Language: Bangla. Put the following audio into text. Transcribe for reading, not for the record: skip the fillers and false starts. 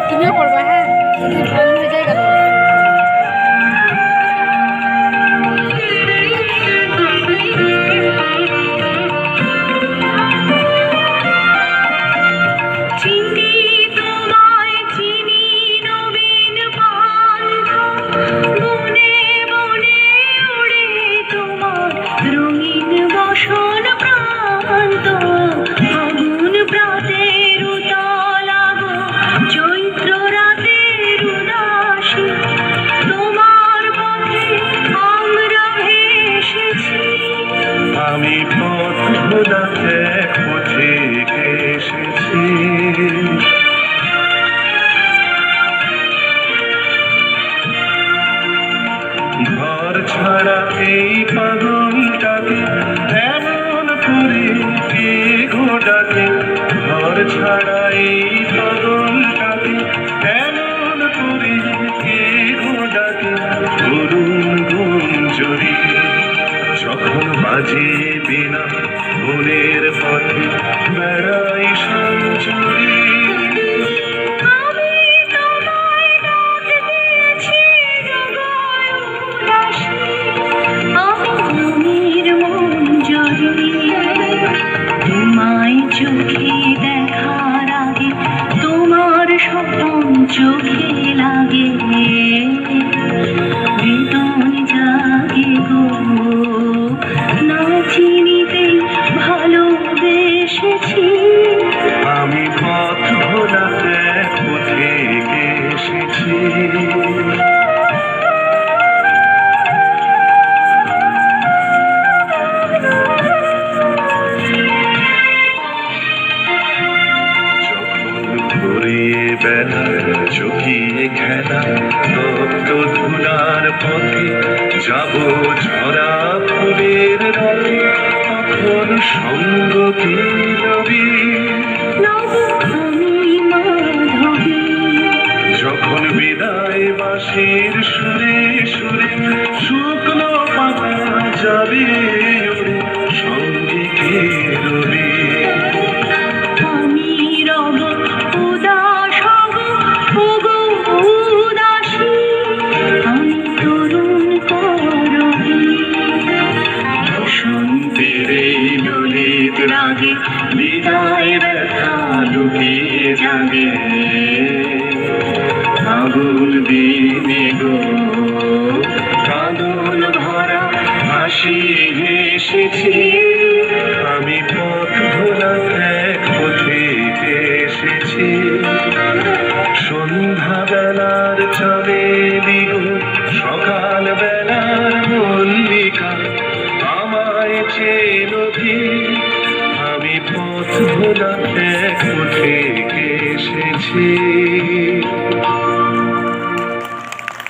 তুমিও করবা, হ্যাঁ, যদি প্রবলেম হয়ে যায় গেল। আমি পথ ভোলাতে পথে এসেছি, ঘর ছাড়া এই পাগলটাকে এমন করে কে ঘোটাকে, ঘর ছাড়া এই পাগলটাকে এমন করে কে ঘোটাকে, করুণ গুঞ্জরি যখন বাজে বিনা মনের পথে বেড়াই সঞ্চরি। তোমায় চোখে দেখার আগে তোমার স্বপ্ন চোখে লাগে, বেদন জাগে গো না চিনিতে ভালোবেসেছি। আমি পথ ভোলাতে পথে এসেছি, বেলা চকিয়ে খেলা তপ্ত ধুলার পথে যাব ঝরা ফুলের রথে, তখন সঙ্গ কি রবি যখন বিদায় বাঁশির সুরে সুরে শুকনো পাতা যাবে উড়ে, সঙ্গে কে রবি রাগে বিদায় ব্যথা লুকিয়ে যাবে, আগুন দিনে গো কাঁদন ভরা হাসি হেসেছি। আমি পথ ভোলাতে পথে এসেছি, সন্ধ্যা বেলার চামেলি গো সকাল বেলার মল্লিকা আমায় চেনো কি, আমি পথ ভোলাতে পথে